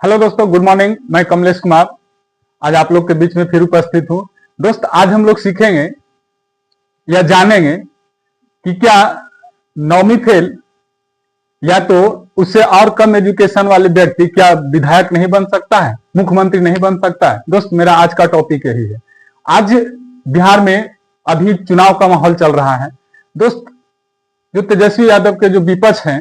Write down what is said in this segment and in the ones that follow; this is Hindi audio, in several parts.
हेलो दोस्तों, गुड मॉर्निंग। मैं कमलेश कुमार आज आप लोग के बीच में फिर उपस्थित हूं। दोस्त, आज हम लोग सीखेंगे या जानेंगे कि क्या नौवीं फेल या तो उससे और कम एजुकेशन वाले व्यक्ति क्या विधायक नहीं बन सकता है, मुख्यमंत्री नहीं बन सकता है। दोस्त, मेरा आज का टॉपिक यही है। आज बिहार में अभी चुनाव का माहौल चल रहा है। दोस्त, जो तेजस्वी यादव के जो विपक्ष हैं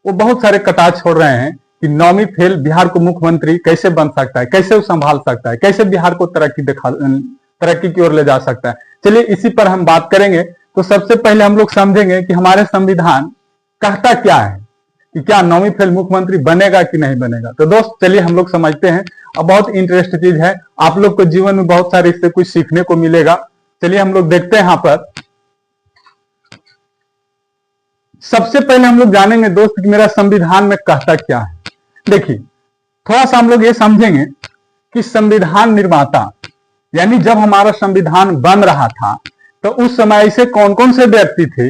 वो बहुत सारे कटार छोड़ रहे हैं कि नौवीं फेल बिहार को मुख्यमंत्री कैसे बन सकता है, कैसे वो संभाल सकता है, कैसे बिहार को तरक्की की ओर ले जा सकता है। चलिए इसी पर हम बात करेंगे। तो सबसे पहले हम लोग समझेंगे कि हमारे संविधान कहता क्या है कि क्या नौवीं फेल मुख्यमंत्री बनेगा कि नहीं बनेगा। तो दोस्त चलिए हम लोग समझते हैं। और बहुत इंटरेस्ट चीज है, आप लोग को जीवन में बहुत सारे इससे कुछ सीखने को मिलेगा। चलिए हम लोग देखते हैं। यहां पर सबसे पहले हम लोग जानेंगे दोस्त कि मेरा संविधान में कहता क्या है। देखिए, थोड़ा सा हम लोग ये समझेंगे कि संविधान निर्माता यानी जब हमारा संविधान बन रहा था तो उस समय ऐसे कौन कौन से व्यक्ति थे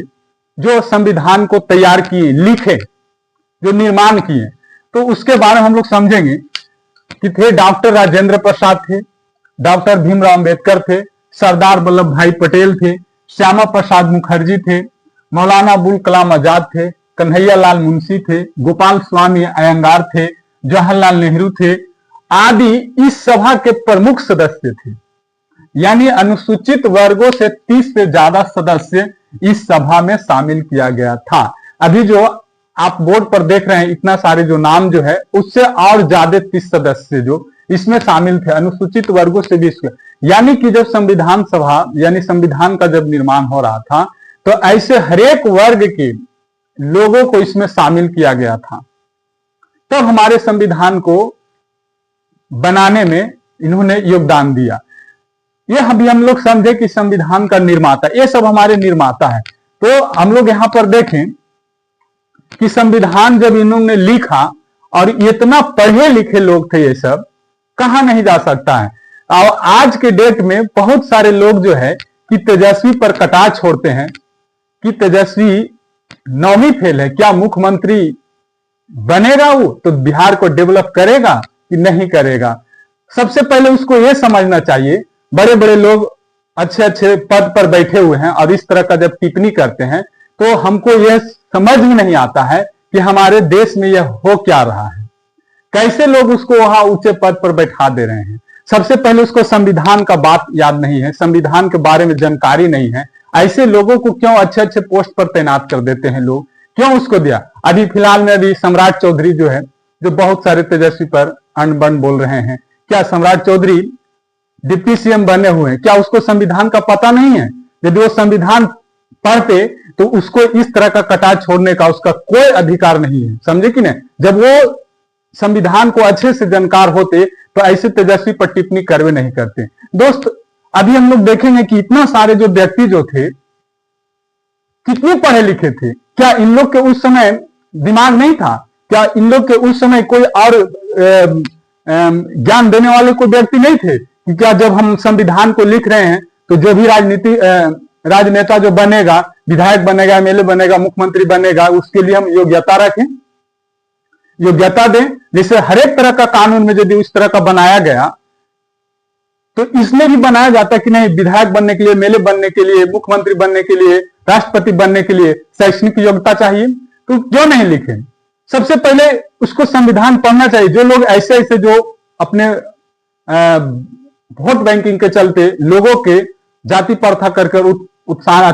जो संविधान को तैयार किए, लिखे, जो निर्माण किए। तो उसके बारे में हम लोग समझेंगे कि थे डॉक्टर राजेंद्र प्रसाद थे, डॉक्टर भीमराव अंबेडकर थे, सरदार वल्लभ भाई पटेल थे, श्यामा प्रसाद मुखर्जी थे, मौलाना अबुल कलाम आजाद थे, कन्हैया लाल मुंशी थे, गोपाल स्वामी अयंगार थे, जवाहरलाल नेहरू थे आदि इस सभा के प्रमुख सदस्य थे। यानी अनुसूचित वर्गों से 30 से ज्यादा सदस्य इस सभा में शामिल किया गया था। अभी जो आप बोर्ड पर देख रहे हैं इतना सारे जो नाम जो है उससे और ज्यादा 30 सदस्य जो इसमें शामिल थे, अनुसूचित वर्गों से भी। यानी कि जब संविधान सभा यानी संविधान का जब निर्माण हो रहा था तो ऐसे हरेक वर्ग के लोगों को इसमें शामिल किया गया था। तब हमारे संविधान को बनाने में इन्होंने योगदान दिया। यह अभी हम लोग समझे कि संविधान का निर्माता, ये सब हमारे निर्माता है। तो हम लोग यहां पर देखें कि संविधान जब इन्होंने लिखा और इतना पढ़े लिखे लोग थे, ये सब कहां नहीं जा सकता है। और आज के डेट में बहुत सारे लोग जो है कि तेजस्वी पर कटार छोड़ते हैं कि तेजस्वी नौवीं फेल है, क्या मुख्यमंत्री बनेगा, वो तो बिहार को डेवलप करेगा कि नहीं करेगा। सबसे पहले उसको यह समझना चाहिए, बड़े बड़े लोग अच्छे अच्छे पद पर बैठे हुए हैं और इस तरह का जब टिप्पणी करते हैं तो हमको यह समझ में नहीं आता है कि हमारे देश में यह हो क्या रहा है, कैसे लोग उसको वहां ऊंचे पद पर बैठा दे रहे हैं। सबसे पहले उसको संविधान का बात याद नहीं है, संविधान के बारे में जानकारी नहीं है। ऐसे लोगों को क्यों अच्छे अच्छे पोस्ट पर तैनात कर देते हैं लोग, क्यों उसको दिया। अभी फिलहाल में अभी सम्राट चौधरी जो है, जो बहुत सारे तेजस्वी पर अनबन बोल रहे हैं, क्या सम्राट चौधरी डिप्टी सीएम बने हुए हैं, क्या उसको संविधान का पता नहीं है। यदि वो संविधान पढ़ते तो उसको इस तरह का कटार छोड़ने का उसका कोई अधिकार नहीं है, समझे कि नहीं। जब वो संविधान को अच्छे से जानकार होते तो ऐसे तेजस्वी पर टिप्पणी करवे नहीं करते। दोस्त, अभी हम लोग देखेंगे कि इतना सारे जो व्यक्ति जो थे कितने पढ़े लिखे थे। क्या इन लोग के उस समय दिमाग नहीं था? क्या इन लोग के उस समय कोई और ज्ञान देने वाले कोई व्यक्ति नहीं थे कि क्या जब हम संविधान को लिख रहे हैं तो जो भी राजनेता जो बनेगा, विधायक बनेगा, एमएलए बनेगा, मुख्यमंत्री बनेगा, उसके लिए हम योग्यता रखें, योग्यता दें। जैसे हर एक तरह का कानून में यदि उस तरह का बनाया गया तो इसमें भी बनाया जाता है कि नहीं, विधायक बनने के लिए, एमएलए बनने के लिए, मुख्यमंत्री बनने के लिए, राष्ट्रपति बनने के लिए शैक्षणिक योग्यता चाहिए। तो क्यों नहीं लिखे? सबसे पहले उसको संविधान पढ़ना चाहिए। जो लोग ऐसे ऐसे जो अपने वोट बैंकिंग के चलते लोगों के जाति प्रथा कर उत्साह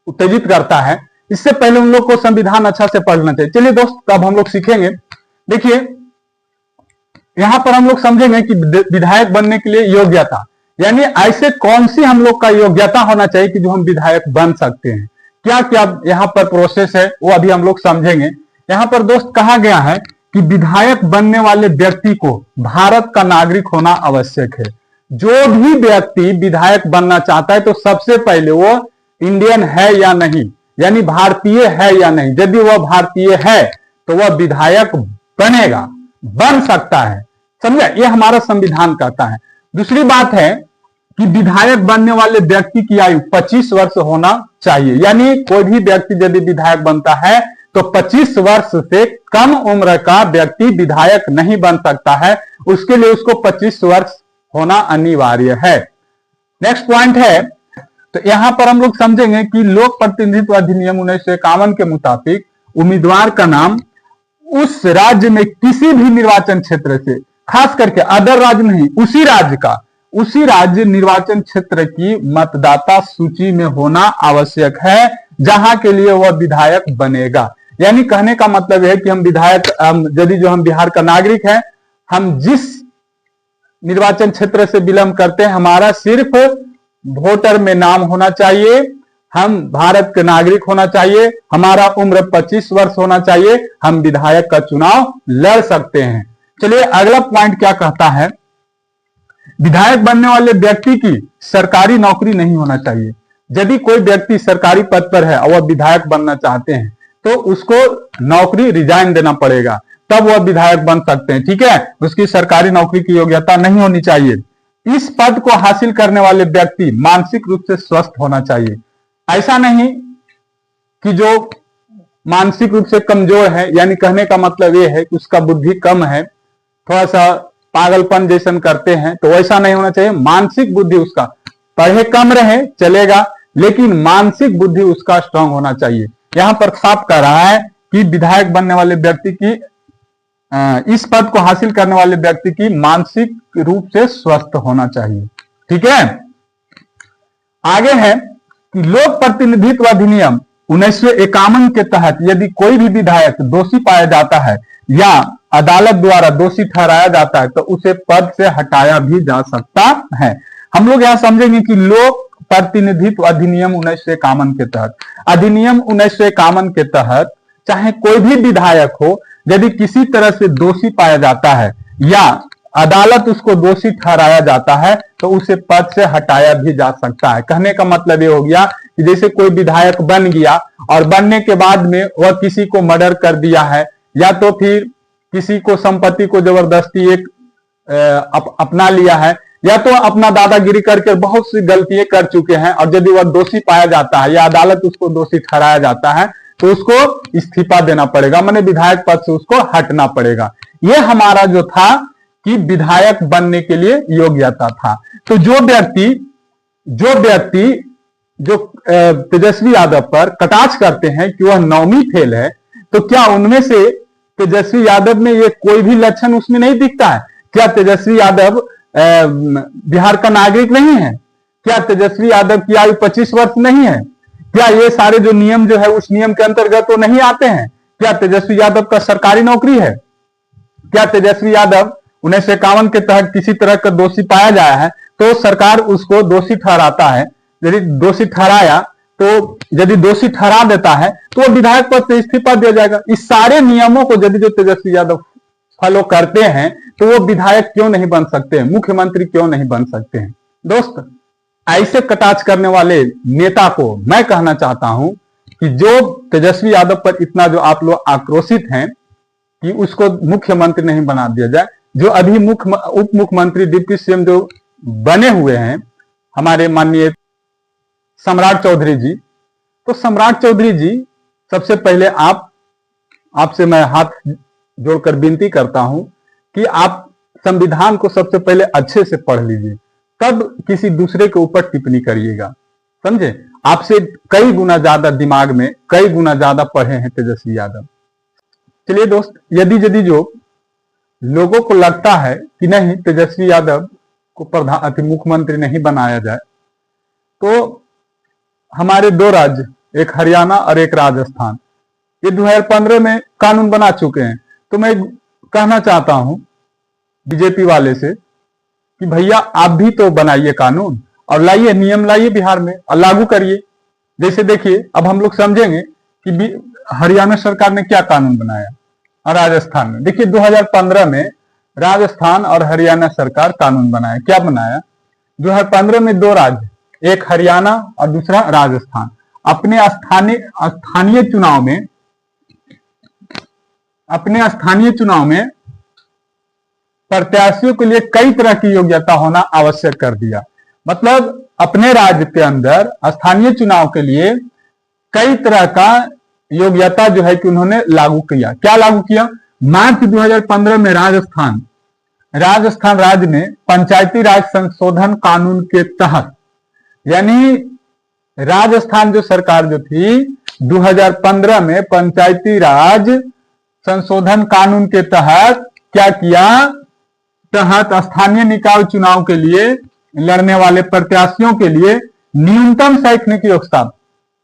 उत्तेजित करता है, इससे पहले उन लोग को संविधान अच्छा से पढ़ना चाहिए। चलिए दोस्त, अब हम लोग सीखेंगे। देखिए, यहां पर हम लोग समझेंगे कि विधायक बनने के लिए योग्यता यानी ऐसे कौन सी हम लोग का योग्यता होना चाहिए कि जो हम विधायक बन सकते हैं। क्या क्या यहाँ पर प्रोसेस है वो अभी हम लोग समझेंगे। यहाँ पर दोस्त कहा गया है कि विधायक बनने वाले व्यक्ति को भारत का नागरिक होना आवश्यक है। जो भी व्यक्ति विधायक बनना चाहता है तो सबसे पहले वो इंडियन है या नहीं, यानी भारतीय है या नहीं। यदि वह भारतीय है तो वह विधायक बनेगा, बन सकता है, समझे। यह हमारा संविधान कहता है। दूसरी बात है कि विधायक बनने वाले व्यक्ति की आयु 25 वर्ष होना चाहिए। यानी कोई भी व्यक्ति यदि विधायक बनता है तो 25 वर्ष से कम उम्र का व्यक्ति विधायक नहीं बन सकता है, उसके लिए उसको 25 वर्ष होना अनिवार्य है। नेक्स्ट पॉइंट है, तो यहां पर हम लोग समझेंगे कि लोक प्रतिनिधित्व अधिनियम 1951 के मुताबिक उम्मीदवार का नाम उस राज्य में किसी भी निर्वाचन क्षेत्र से, खास करके अदर राज्य नहीं, उसी राज्य निर्वाचन क्षेत्र की मतदाता सूची में होना आवश्यक है जहां के लिए वह विधायक बनेगा। यानी कहने का मतलब है कि हम विधायक, यदि जो हम बिहार का नागरिक हैं, हम जिस निर्वाचन क्षेत्र से बिलोंग करते हैं, हमारा सिर्फ वोटर में नाम होना चाहिए, हम भारत के नागरिक होना चाहिए, हमारा उम्र 25 वर्ष होना चाहिए, हम विधायक का चुनाव लड़ सकते हैं। चलिए अगला पॉइंट क्या कहता है, विधायक बनने वाले व्यक्ति की सरकारी नौकरी नहीं होना चाहिए। यदि कोई व्यक्ति सरकारी पद पर है और वह विधायक बनना चाहते हैं तो उसको नौकरी रिजाइन देना पड़ेगा, तब वह विधायक बन सकते हैं। ठीक है, उसकी सरकारी नौकरी की योग्यता नहीं होनी चाहिए। इस पद को हासिल करने वाले व्यक्ति मानसिक रूप से स्वस्थ होना चाहिए। ऐसा नहीं कि जो मानसिक रूप से कमजोर है, यानी कहने का मतलब यह है कि उसका बुद्धि कम है, थोड़ा सा पागलपन जैसन करते हैं, तो वैसा नहीं होना चाहिए। मानसिक बुद्धि उसका, पढ़े कम रहे चलेगा, लेकिन मानसिक बुद्धि उसका स्ट्रांग होना चाहिए। यहां पर साफ कह रहा है कि विधायक बनने वाले व्यक्ति की, इस पद को हासिल करने वाले व्यक्ति की मानसिक रूप से स्वस्थ होना चाहिए। ठीक है, आगे है कि लोक प्रतिनिधित्व अधिनियम 1951 के तहत यदि कोई भी विधायक दोषी पाया जाता है या अदालत द्वारा दोषी ठहराया जाता है तो उसे पद से हटाया भी जा सकता है। हम लोग यहां समझेंगे कि लोक प्रतिनिधित्व अधिनियम 1951 के तहत, अधिनियम 1951 के तहत चाहे कोई भी विधायक हो, यदि किसी तरह से दोषी पाया जाता है या अदालत उसको दोषी ठहराया जाता है तो उसे पद से हटाया भी जा सकता है। कहने का मतलब ये हो गया कि जैसे कोई विधायक बन गया और बनने के बाद में वह किसी को मर्डर कर दिया है या तो फिर किसी को संपत्ति को जबरदस्ती अपना लिया है या तो अपना दादागिरी करके बहुत सी गलतियां कर चुके हैं, और यदि वह दोषी पाया जाता है या अदालत उसको दोषी ठहराया जाता है तो उसको इस्तीफा देना पड़ेगा, माने विधायक पद से उसको हटना पड़ेगा। यह हमारा जो था कि विधायक बनने के लिए योग्यता था। तो जो व्यक्ति तेजस्वी यादव पर कटाक्ष करते हैं कि वह 9वीं फेल है, तो क्या उनमें से तेजस्वी यादव में ये कोई भी लक्षण उसमें नहीं दिखता है? क्या तेजस्वी यादव बिहार का नागरिक नहीं है? क्या तेजस्वी यादव की आयु 25 वर्ष नहीं है? क्या ये सारे जो नियम जो है उस नियम के अंतर्गत तो नहीं आते हैं? क्या तेजस्वी यादव का सरकारी नौकरी है? क्या तेजस्वी यादव 1951 के तहत किसी तरह का दोषी पाया जाया है तो सरकार उसको दोषी ठहराता है? यदि दोषी ठहराया तो यदि दोषी ठहरा देता है तो वो विधायक पद से इस्तीफा दिया जाएगा। इस सारे नियमों को यदि जो तेजस्वी यादव फॉलो करते हैं तो वो विधायक क्यों नहीं बन सकते हैं, मुख्यमंत्री क्यों नहीं बन सकते हैं? दोस्त, ऐसे कटाक्ष करने वाले नेता को मैं कहना चाहता हूं कि जो तेजस्वी यादव पर इतना जो आप लोग आक्रोशित हैं कि उसको मुख्यमंत्री नहीं बना दिया जाए, जो अभी उप मुख्यमंत्री डिप्टी सीएम जो बने हुए हैं हमारे माननीय सम्राट चौधरी जी, तो सम्राट चौधरी जी सबसे पहले आपसे मैं हाथ जोड़कर विनती करता हूं कि आप संविधान को सबसे पहले अच्छे से पढ़ लीजिए, तब किसी दूसरे के ऊपर टिप्पणी करिएगा। समझे? आपसे कई गुना ज्यादा दिमाग में, कई गुना ज्यादा पढ़े हैं तेजस्वी यादव। चलिए दोस्त, यदि जो लोगों को लगता है कि नहीं तेजस्वी यादव को मुख्यमंत्री नहीं बनाया जाए, तो हमारे 2 राज्य, एक हरियाणा और एक राजस्थान, ये 2015 में कानून बना चुके हैं। तो मैं कहना चाहता हूं बीजेपी वाले से कि भैया आप भी तो बनाइए कानून और लाइए, नियम लाइए बिहार में और लागू करिए। जैसे देखिए, अब हम लोग समझेंगे कि हरियाणा सरकार ने क्या कानून बनाया और राजस्थान में। देखिए 2015 में राजस्थान और हरियाणा सरकार कानून बनाया। क्या बनाया? 2015 में 2 राज्य, एक हरियाणा और दूसरा राजस्थान, अपने स्थानीय चुनाव में प्रत्याशियों के लिए कई तरह की योग्यता होना आवश्यक कर दिया। मतलब अपने राज्य के अंदर स्थानीय चुनाव के लिए कई तरह का योग्यता जो है कि उन्होंने लागू किया। क्या लागू किया? मार्च 2015 में राजस्थान राज्य ने पंचायती राज संशोधन कानून के तहत, यानी राजस्थान जो सरकार जो थी 2015 में पंचायती राज संशोधन कानून के तहत क्या किया? तहत स्थानीय निकाय चुनाव के लिए लड़ने वाले प्रत्याशियों के लिए न्यूनतम शैक्षणिक योग्यता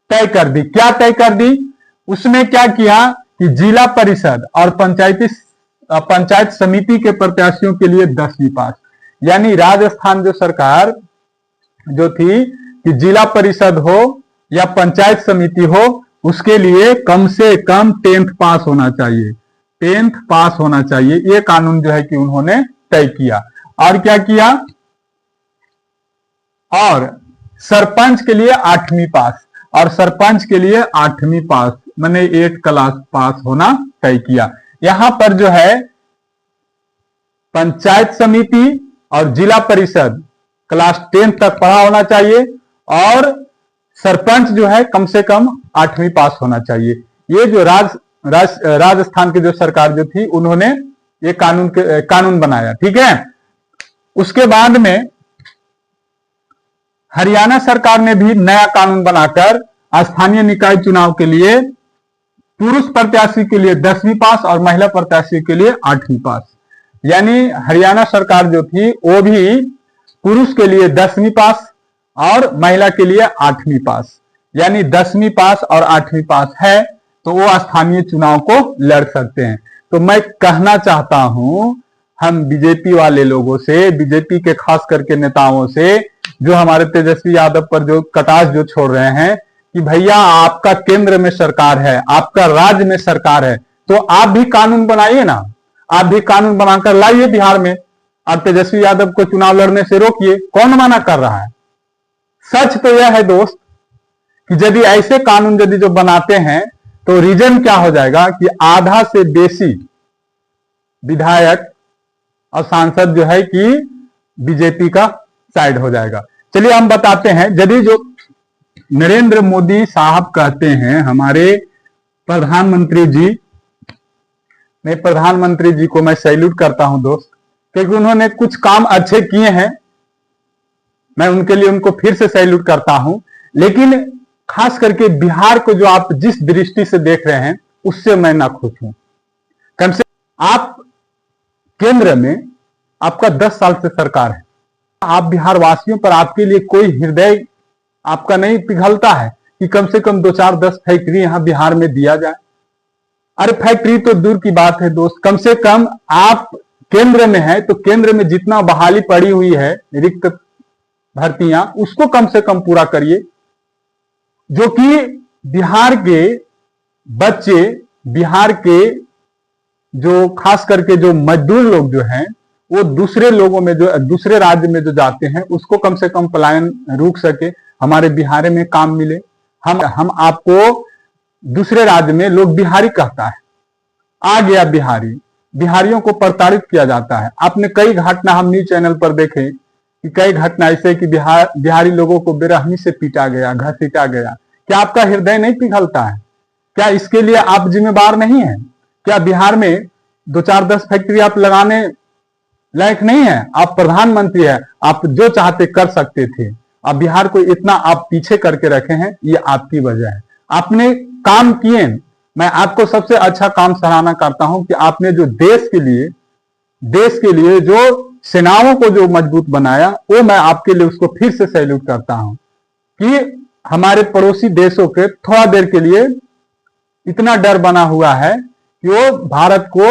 तय कर दी। क्या तय कर दी? उसमें क्या किया कि जिला परिषद और पंचायत समिति के प्रत्याशियों के लिए 10वीं पास, यानी राजस्थान जो सरकार जो थी कि जिला परिषद हो या पंचायत समिति हो, उसके लिए कम से कम 10th पास होना चाहिए, 10th पास होना चाहिए। ये कानून जो है कि उन्होंने तय किया। और क्या किया? और सरपंच के लिए 8वीं पास, और सरपंच के लिए 8वीं पास माने 8 क्लास पास होना तय किया। यहां पर जो है पंचायत समिति और जिला परिषद क्लास 10 तक पढ़ा होना चाहिए, और सरपंच जो है कम से कम 8वीं पास होना चाहिए। ये जो राजस्थान की जो सरकार जो थी उन्होंने ये कानून बनाया। ठीक है। उसके बाद में हरियाणा सरकार ने भी नया कानून बनाकर स्थानीय निकाय चुनाव के लिए पुरुष प्रत्याशी के लिए 10वीं पास और महिला प्रत्याशी के लिए 8वीं पास, यानी हरियाणा सरकार जो थी वो भी पुरुष के लिए 10वीं पास और महिला के लिए 8वीं पास, यानी 10वीं पास और 8वीं पास है तो वो स्थानीय चुनाव को लड़ सकते हैं। तो मैं कहना चाहता हूं हम बीजेपी वाले लोगों से, बीजेपी के खास करके नेताओं से, जो हमारे तेजस्वी यादव पर जो कटाक्ष जो छोड़ रहे हैं कि भैया आपका केंद्र में सरकार है, आपका राज्य में सरकार है, तो आप भी कानून बनाइए ना, आप भी कानून बनाकर लाइए बिहार में, और तेजस्वी यादव को चुनाव लड़ने से रोकिए। कौन मना कर रहा है? सच तो यह है दोस्त कि यदि ऐसे कानून यदि जो बनाते हैं तो रीजन क्या हो जाएगा कि आधा से बेसी विधायक और सांसद जो है कि बीजेपी का साइड हो जाएगा। चलिए हम बताते हैं, यदि जो नरेंद्र मोदी साहब कहते हैं, हमारे प्रधानमंत्री जी, मैं प्रधानमंत्री जी को मैं सैल्यूट करता हूं दोस्त, क्योंकि उन्होंने कुछ काम अच्छे किए हैं, मैं उनके लिए उनको फिर से सैल्यूट करता हूं। लेकिन खास करके बिहार को जो आप जिस दृष्टि से देख रहे हैं उससे मैं ना खुश हूं। कम से आप केंद्र में आपका 10 साल से सरकार है, आप बिहार वासियों पर आपके लिए कोई हृदय आपका नहीं पिघलता है कि कम से कम 2-4-10 फैक्ट्री यहां बिहार में दिया जाए। अरे फैक्ट्री तो दूर की बात है दोस्त, कम से कम आप केंद्र में है तो केंद्र में जितना बहाली पड़ी हुई है रिक्त भर्तियां, उसको कम से कम पूरा करिए। जो कि बिहार के बच्चे, बिहार के जो खास करके जो मजदूर लोग जो हैं वो दूसरे लोगों में जो दूसरे राज्य में जो जाते हैं उसको कम से कम पलायन रुक सके, हमारे बिहार में काम मिले। हम आपको दूसरे राज्य में लोग बिहारी कहता है, आ गया बिहारी, बिहारियों को प्रताड़ित किया जाता है। आपने कई घटना हम न्यूज चैनल पर देखे कि कई घटना ऐसे कि बिहारी लोगों को बेरहमी से पीटा गया, घसीटा गया। क्या आपका हृदय नहीं पिघलता है? क्या इसके लिए आप जिम्मेदार नहीं है? क्या बिहार में 2-4-10 फैक्ट्री आप लगाने लायक नहीं है? आप प्रधानमंत्री है, आप जो चाहते कर सकते थे। अब बिहार को इतना आप पीछे करके रखे हैं, ये आपकी वजह है। आपने काम किए, मैं आपको सबसे अच्छा काम सराहना करता हूं कि आपने जो देश के लिए जो सेनाओं को जो मजबूत बनाया, वो मैं आपके लिए उसको फिर से सैल्यूट करता हूं कि हमारे पड़ोसी देशों के थोड़ा देर के लिए इतना डर बना हुआ है कि वो भारत को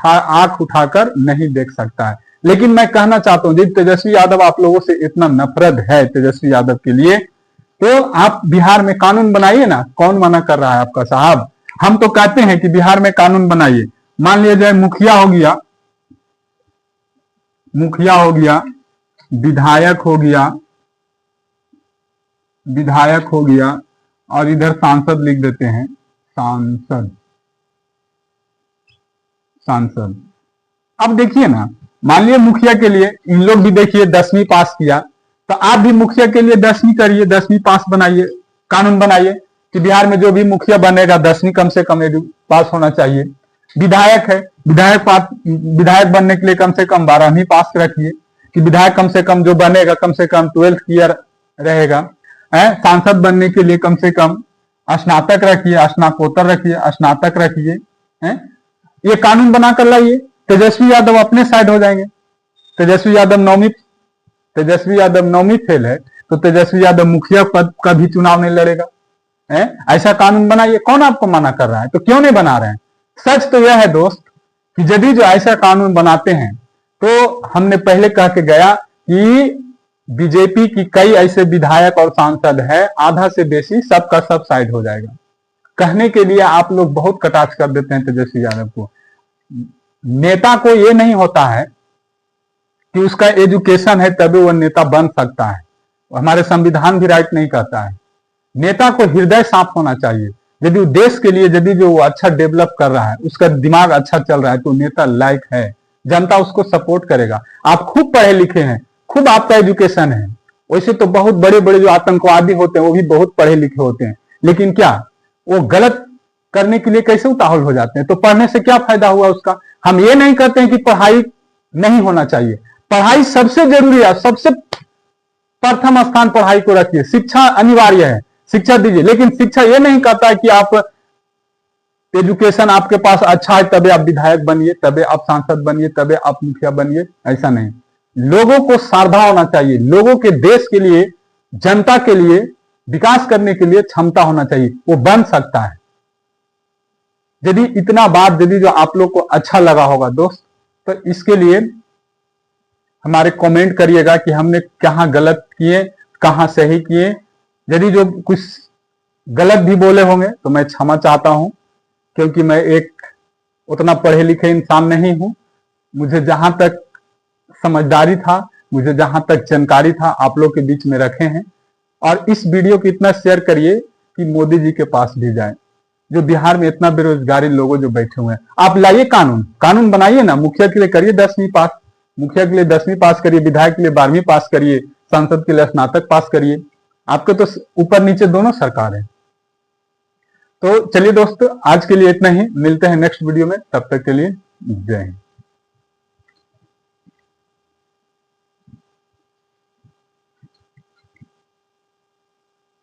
आंख उठाकर नहीं देख सकता है। लेकिन मैं कहना चाहता हूं, जब तेजस्वी यादव आप लोगों से इतना नफरत है तेजस्वी यादव के लिए, तो आप बिहार में कानून बनाइए ना। कौन मना कर रहा है आपका साहब? हम तो कहते हैं कि बिहार में कानून बनाइए। मान लिया जाए मुखिया हो गया, विधायक हो गया और इधर सांसद लिख देते हैं, सांसद। अब देखिए ना, मान लिया मुखिया के लिए इन लोग भी देखिए 10वीं पास किया, तो आप भी मुखिया के लिए 10वीं करिए, 10वीं पास बनाइए, कानून बनाइए कि बिहार में जो भी मुखिया बनेगा 10वीं कम से कम पास होना चाहिए। विधायक है, विधायक बनने के लिए कम से कम 12वीं पास रखिए, कि विधायक कम से कम जो बनेगा कम से कम 12th किया रहेगा। सांसद बनने के लिए कम से कम स्नातक रखिए, स्नाकोत्तर रखिए, स्नातक रखिए। ये कानून बनाकर लाइए, तेजस्वी यादव अपने साइड हो जाएंगे। तेजस्वी यादव नौवीं फेल है तो तेजस्वी यादव मुखिया पद का भी चुनाव नहीं लड़ेगा। ऐसा कानून बनाइए। कौन आपको मना कर रहा है? तो क्यों नहीं बना रहे हैं? सच तो यह है दोस्त कि यदि जो ऐसा कानून बनाते हैं तो हमने पहले कह के गया कि बीजेपी की कई ऐसे विधायक और सांसद है, आधा से बेसी सबका सब साइड हो जाएगा। कहने के लिए आप लोग बहुत कटाक्ष कर देते हैं तेजस्वी यादव को। नेता को यह नहीं होता है कि उसका एजुकेशन है तभी वह नेता बन सकता है। हमारे संविधान भी राइट नहीं कहता है। नेता को हृदय साफ होना चाहिए। यदि वो देश के लिए यदि जो वो अच्छा डेवलप कर रहा है, उसका दिमाग अच्छा चल रहा है, तो नेता लायक है, जनता उसको सपोर्ट करेगा। आप खूब पढ़े लिखे हैं, खूब आपका एजुकेशन है। वैसे तो बहुत बड़े बड़े जो आतंकवादी होते हैं वो भी बहुत पढ़े लिखे होते हैं, लेकिन क्या वो गलत करने के लिए कैसे उतावल हो जाते हैं? तो पढ़ने से क्या फायदा हुआ उसका? हम ये नहीं कहते हैं कि पढ़ाई नहीं होना चाहिए, पढ़ाई सबसे जरूरी है, सबसे प्रथम स्थान पढ़ाई को रखिए। शिक्षा अनिवार्य है, शिक्षा दीजिए, लेकिन शिक्षा यह नहीं कहता है कि आप एजुकेशन आपके पास अच्छा है तभी आप विधायक बनिए, तभी आप सांसद बनिए, तभी आप मुखिया बनिए। ऐसा नहीं। लोगों को श्रद्धा होना चाहिए, लोगों के देश के लिए, जनता के लिए, विकास करने के लिए क्षमता होना चाहिए, वो बन सकता है। यदि इतना बात यदि जो आप लोग को अच्छा लगा होगा दोस्त, तो इसके लिए हमारे कमेंट करिएगा कि हमने कहां गलत किए, कहां सही किए। यदि जो कुछ गलत भी बोले होंगे तो मैं क्षमा चाहता हूं, क्योंकि मैं एक उतना पढ़े लिखे इंसान नहीं हूं। मुझे जहां तक समझदारी था, मुझे जहां तक जानकारी था, आप लोग के बीच में रखे हैं। और इस वीडियो को इतना शेयर करिए कि मोदी जी के पास भी जाए। जो बिहार में इतना बेरोजगारी लोगों जो बैठे हुए हैं, आप लाइए कानून बनाइए ना। मुखिया के लिए करिए 10वीं पास, मुखिया के लिए 10वीं पास करिए, विधायक के लिए 12वीं पास करिए, सांसद के लिए स्नातक पास करिए। आपके तो ऊपर नीचे दोनों सरकार है। तो चलिए दोस्तों, आज के लिए इतना ही। मिलते हैं नेक्स्ट वीडियो में, तब तक के लिए जय हिंद।